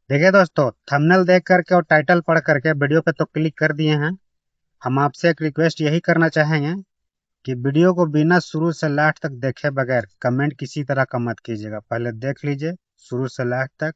देखिए दोस्तों, थंबनेल देख करके और टाइटल पढ़ करके वीडियो पे तो क्लिक कर दिए हैं। हम आपसे एक रिक्वेस्ट यही करना चाहेंगे कि वीडियो को बिना शुरू से लास्ट तक देखे बगैर कमेंट किसी तरह का मत कीजिएगा। पहले देख लीजिए शुरू से लास्ट तक,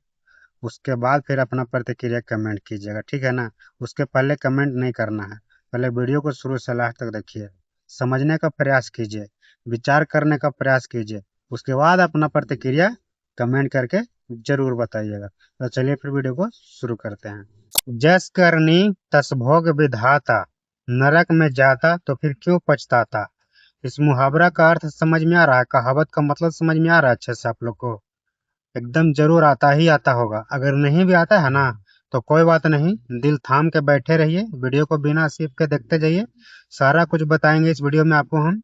उसके बाद फिर अपना प्रतिक्रिया कमेंट कीजिएगा, ठीक है ना। उसके पहले कमेंट नहीं करना है। पहले वीडियो को शुरू से लास्ट तक देखिए, समझने का प्रयास कीजिए, विचार करने का प्रयास कीजिए। उसके बाद अपना प्रतिक्रिया कमेंट करके जरूर बताइएगा। तो चलिए फिर वीडियो को शुरू करते हैं। जस करनी तस भोग विधाता, नरक में जाता तो फिर क्यों पछताता। इस मुहावरा का अर्थ समझ में आ रहा है? कहावत का मतलब समझ में आ रहा है अच्छे से आप लोग को? एकदम जरूर आता ही आता होगा। अगर नहीं भी आता है ना, तो कोई बात नहीं, दिल थाम के बैठे रहिए, वीडियो को बिना स्किप के देखते जाइए। सारा कुछ बताएंगे इस वीडियो में आपको हम।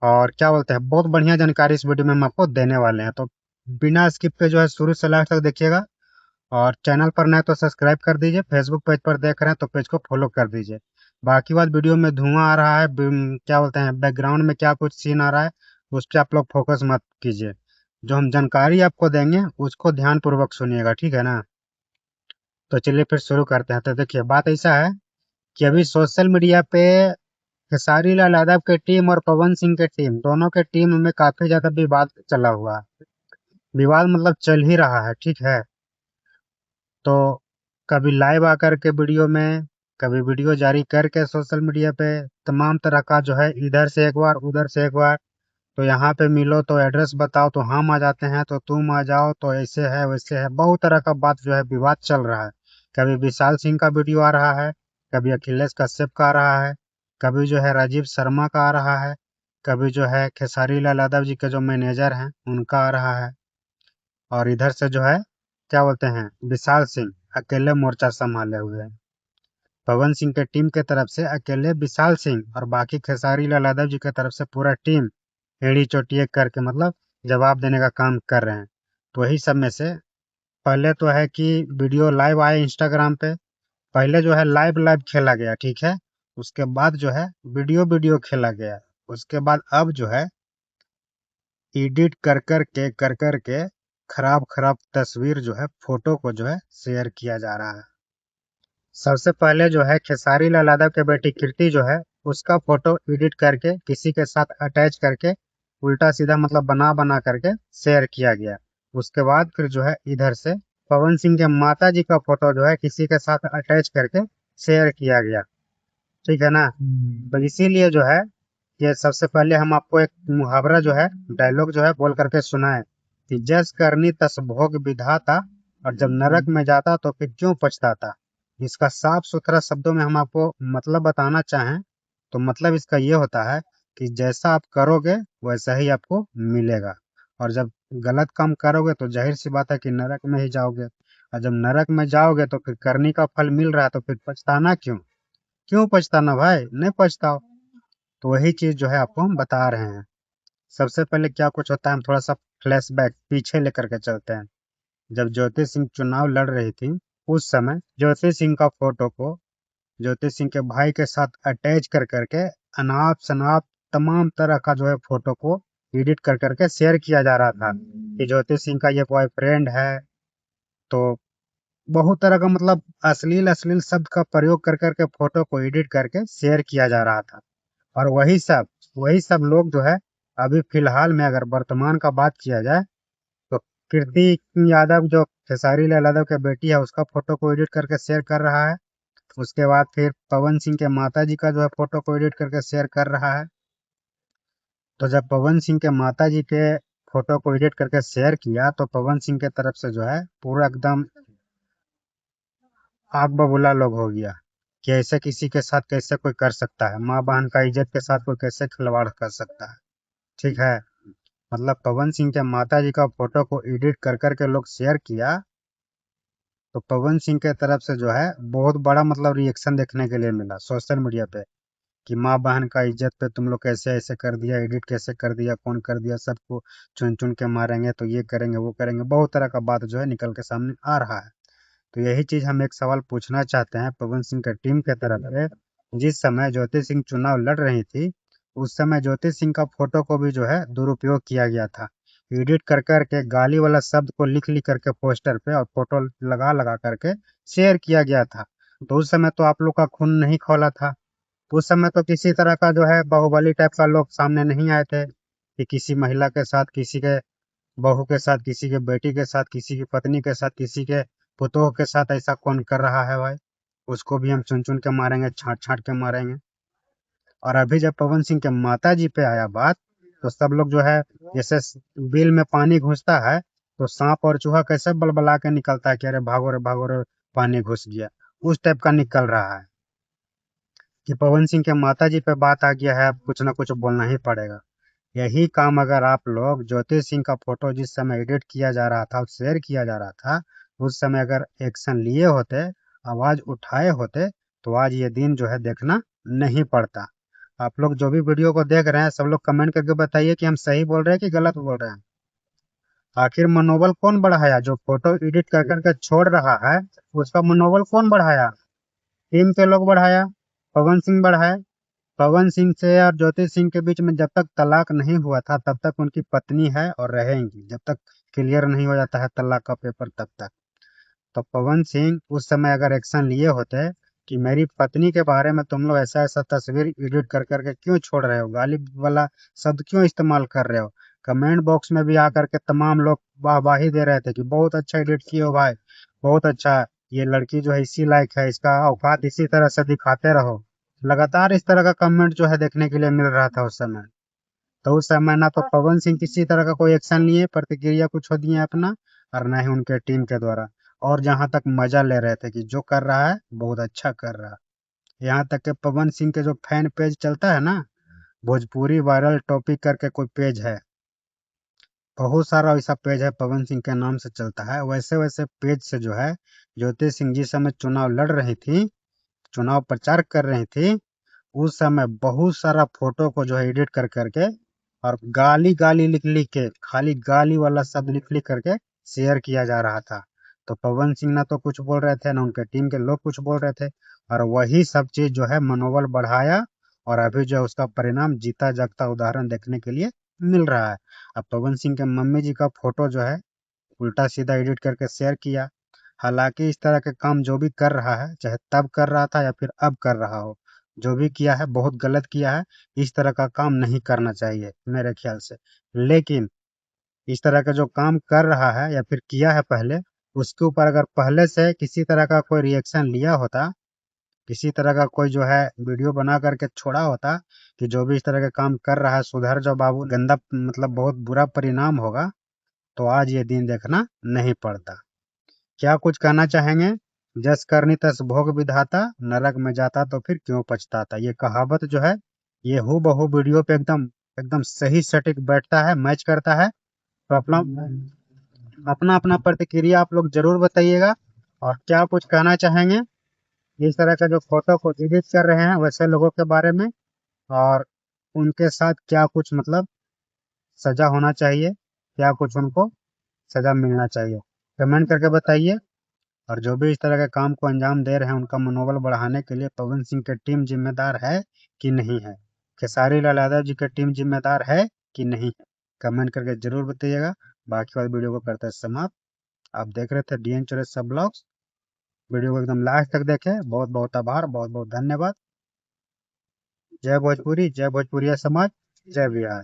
और क्या बोलते हैं, बहुत बढ़िया जानकारी इस वीडियो में हम आपको देने वाले हैं। तो बिना स्किप के जो है शुरू से लास्ट तक देखिएगा। और चैनल पर नए तो सब्सक्राइब कर दीजिए, फेसबुक पेज पर देख रहे हैं तो पेज को फॉलो कर दीजिए। बाकी बात, वीडियो में धुआं आ रहा है, क्या बोलते हैं, बैकग्राउंड में क्या कुछ सीन आ रहा है, उस पर आप लोग फोकस मत कीजिए। जो हम जानकारी आपको देंगे उसको ध्यान पूर्वक सुनिएगा, ठीक है ना। तो चलिए फिर शुरू करते हैं। तो देखिए, बात ऐसा है कि अभी सोशल मीडिया पे खेसारी लाल यादव के टीम और पवन सिंह के टीम, दोनों के टीम में काफी ज्यादा विवाद चला हुआ है। विवाद मतलब चल ही रहा है, ठीक है। तो कभी लाइव आकर के वीडियो में, कभी वीडियो जारी करके सोशल मीडिया पे तमाम तरह का जो है, इधर से एक बार उधर से एक बार, तो यहाँ पे मिलो तो एड्रेस बताओ तो हम आ जाते हैं, तो तुम आ जाओ तो ऐसे है वैसे है, बहुत तरह का बात जो है, विवाद चल रहा है। कभी विशाल सिंह का वीडियो आ रहा है, कभी अखिलेश कश्यप का आ रहा है, कभी जो है राजीव शर्मा का आ रहा है, कभी जो है खेसारी लाल यादव जी के जो मैनेजर हैं उनका आ रहा है। और इधर से जो है, क्या बोलते हैं, विशाल सिंह अकेले मोर्चा संभाले हुए हैं। पवन सिंह के टीम के तरफ से अकेले विशाल सिंह, और बाकी खेसारी लाल यादव जी की तरफ से पूरा टीम एड़ी चोटी एक करके, मतलब जवाब देने का काम कर रहे हैं। तो वही सब में से पहले तो है कि वीडियो लाइव आए इंस्टाग्राम पे। पहले जो है लाइव लाइव खेला गया, ठीक है। उसके बाद जो है वीडियो वीडियो खेला गया। उसके बाद अब जो है एडिट कर कर के खराब खराब तस्वीर जो है, फोटो को जो है शेयर किया जा रहा है। सबसे पहले जो है खेसारी लाल यादव के बेटी कीर्ति जो है, उसका फोटो एडिट करके किसी के साथ अटैच करके उल्टा सीधा मतलब बना बना करके शेयर किया गया। उसके बाद फिर जो है इधर से पवन सिंह के माता जी का फोटो जो है किसी के साथ अटैच करके शेयर किया गया, ठीक है ना। तो इसीलिए जो है, ये सबसे पहले हम आपको एक मुहावरा जो है, डायलॉग जो है बोल करके सुनाए कि जस करनी तस भोग विधाता, और जब नरक में जाता तो फिर क्यों पछताता। इसका साफ सुथरा शब्दों में हम आपको मतलब बताना चाहें, तो मतलब इसका ये होता है कि जैसा आप करोगे वैसा ही आपको मिलेगा। और जब गलत काम करोगे तो जाहिर सी बात है कि नरक में ही जाओगे। और जब नरक में जाओगे तो फिर करने का फल मिल रहा है, तो फिर पछताना क्यों? क्यों पछताना भाई, नहीं पछताओ। तो वही चीज जो है आपको हम बता रहे हैं। सबसे पहले क्या कुछ होता है, हम थोड़ा सा फ्लैशबैक पीछे लेकर के चलते हैं। जब ज्योति सिंह चुनाव लड़ रही थी, उस समय ज्योति सिंह का फोटो को ज्योति सिंह के भाई के साथ अटैच कर करके अनाप शनाप तमाम तरह का जो है फोटो को एडिट कर करके शेयर किया जा रहा था कि ज्योति सिंह का ये बॉयफ्रेंड है। तो बहुत तरह का मतलब अश्लील अश्लील शब्द का प्रयोग कर करके फोटो को एडिट करके शेयर किया जा रहा था। और वही सब लोग जो है, अभी फिलहाल में अगर वर्तमान का बात किया जाए, तो कीर्ति यादव जो खेसारी लाल यादव के बेटी है, उसका फोटो को एडिट करके शेयर कर रहा है। उसके बाद फिर पवन सिंह के माता जी का जो है फोटो को एडिट करके शेयर कर रहा है। तो जब पवन सिंह के माता जी के फोटो को एडिट करके शेयर किया, तो पवन सिंह के तरफ से जो है पूरा एकदम आग बबूला लोग हो गया कि ऐसे किसी के साथ कैसे कोई कर सकता है, माँ बहन का इज्जत के साथ कोई कैसे खिलवाड़ कर सकता है, ठीक है। मतलब पवन सिंह के माता जी का फोटो को एडिट कर करके लोग शेयर किया, तो पवन सिंह के तरफ से जो है बहुत बड़ा मतलब रिएक्शन देखने के लिए मिला सोशल मीडिया पे कि माँ बहन का इज्जत पे तुम लोग कैसे ऐसे कर दिया, एडिट कैसे कर दिया, कौन कर दिया, सबको चुन चुन के मारेंगे, तो ये करेंगे वो करेंगे, बहुत तरह का बात जो है निकल के सामने आ रहा है। तो यही चीज हम एक सवाल पूछना चाहते हैं पवन सिंह की टीम के तरफ से। जिस समय ज्योति सिंह चुनाव लड़ रही थी, उस समय ज्योति सिंह का फोटो को भी जो है दुरुपयोग किया गया था। एडिट कर करके गाली वाला शब्द को लिख लिख करके पोस्टर पे और फोटो लगा लगा करके शेयर किया गया था। तो उस समय तो आप लोग का खून नहीं खौला था। उस समय तो किसी तरह का जो है बाहुबली टाइप का लोग सामने नहीं आए थे कि किसी महिला के साथ, किसी के बहू के साथ, किसी के बेटी के साथ, किसी की पत्नी के साथ, किसी के पुतोह के साथ ऐसा कौन कर रहा है भाई। उसको भी हम चुन चुन के मारेंगे, छांट छांट के मारेंगे। और अभी जब पवन सिंह के माता जी पे आया बात, तो सब लोग जो है, जैसे बिल में पानी घुसता है तो सांप और चूहा कैसे बलबला के निकलता है कि अरे भागो रे पानी घुस गया, उस टाइप का निकल रहा है कि पवन सिंह के माता जी पे बात आ गया है, अब कुछ ना कुछ बोलना ही पड़ेगा। यही काम अगर आप लोग ज्योति सिंह का फोटो जिस समय एडिट किया जा रहा था और शेयर किया जा रहा था, उस समय अगर एक्शन लिए होते, आवाज उठाए होते, तो आज ये दिन जो है देखना नहीं पड़ता। आप लोग जो भी वीडियो को देख रहे हैं, सब लोग कमेंट करके बताइए कि हम सही बोल रहे हैं कि गलत बोल रहे हैं। आखिर मनोबल कौन बढ़ाया? जो फोटो एडिट कर करके छोड़ रहा है, उसका मनोबल कौन बढ़ाया? टीम के लोग बढ़ाया, पवन सिंह बढ़ाए। पवन सिंह से और ज्योति सिंह के बीच में जब तक तलाक नहीं हुआ था, तब तक उनकी पत्नी है और रहेंगी, जब तक क्लियर नहीं हो जाता है तलाक का पेपर तब तक। तो पवन सिंह उस समय अगर एक्शन लिए होते कि मेरी पत्नी के बारे में तुम लोग ऐसा ऐसा तस्वीर एडिट कर करके क्यों छोड़ रहे हो, गाली वाला शब्द क्यों इस्तेमाल कर रहे हो, कमेंट बॉक्स में भी आकर के तमाम लोग वाहवाही दे रहे थे कि बहुत अच्छा एडिट किए हो भाई, बहुत अच्छा, ये लड़की जो है इसी लायक है, इसका औकात इसी तरह से दिखाते रहो। लगातार इस तरह का कमेंट जो है देखने के लिए मिल रहा था उस समय। तो उस समय ना तो पवन सिंह किसी तरह का कोई एक्शन लिए, प्रतिक्रिया कुछ दिए अपना, और ना ही उनके टीम के द्वारा। और जहां तक मजा ले रहे थे कि जो कर रहा है बहुत अच्छा कर रहा है। यहाँ तक के पवन सिंह के जो फैन पेज चलता है ना, भोजपुरी वायरल टॉपिक करके कोई पेज है, बहुत सारा ऐसा पेज है पवन सिंह के नाम से चलता है। वैसे वैसे पेज से जो है, ज्योति सिंह जी समय चुनाव लड़ रही थी, चुनाव प्रचार कर रही थी, उस समय बहुत सारा फोटो को जो है एडिट कर करके और गाली गाली लिख लिख के, खाली गाली वाला शब्द लिख लिख करके शेयर किया जा रहा था। तो पवन सिंह ना तो कुछ बोल रहे थे, ना उनके टीम के लोग कुछ बोल रहे थे, और वही सब चीज जो है मनोबल बढ़ाया। और अभी जो है उसका परिणाम जीता जागता उदाहरण देखने के लिए मिल रहा है। अब पवन सिंह के मम्मी जी का फोटो जो है उल्टा सीधा एडिट करके शेयर किया। हालांकि इस तरह के काम जो भी कर रहा है, चाहे तब कर रहा था या फिर अब कर रहा हो, जो भी किया है बहुत गलत किया है। इस तरह का काम नहीं करना चाहिए मेरे ख्याल से। लेकिन इस तरह का जो काम कर रहा है या फिर किया है पहले, उसके ऊपर अगर पहले से किसी तरह का कोई रिएक्शन लिया होता, किसी तरह का कोई जो है वीडियो बना करके छोड़ा होता कि जो भी इस तरह के काम कर रहा है सुधर जाओ बाबू, गंदा मतलब बहुत बुरा परिणाम होगा, तो आज ये दिन देखना नहीं पड़ता। क्या कुछ कहना चाहेंगे? जस करनी तस भोग विधाता, नरक में जाता तो फिर क्यों पछताता। ये कहावत जो है, ये हूबहू बहू वीडियो पे एकदम एकदम सही सटीक बैठता है, मैच करता है। तो अपना अपना अपना प्रतिक्रिया आप लोग जरूर बताइएगा। और क्या कुछ कहना चाहेंगे इस तरह का जो फोटो को एडिट कर रहे हैं वैसे लोगों के बारे में, और उनके साथ क्या कुछ मतलब सजा होना चाहिए, क्या कुछ उनको सजा मिलना चाहिए, कमेंट करके बताइए। और जो भी इस तरह के काम को अंजाम दे रहे हैं, उनका मनोबल बढ़ाने के लिए पवन सिंह की टीम जिम्मेदार है कि नहीं है, खेसारी लाल यादव जी की टीम जिम्मेदार है कि नहीं है, कमेंट करके जरूर बताइएगा। बाकी वाली वीडियो को करते हैं समाप्त। आप देख रहे थे डीएन चौरसिया ब्लॉग्स। वीडियो को एकदम लास्ट तक देखें, बहुत बहुत आभार, बहुत बहुत धन्यवाद। जय भोजपुरी, जय भोजपुरिया समाज, जय बिहार।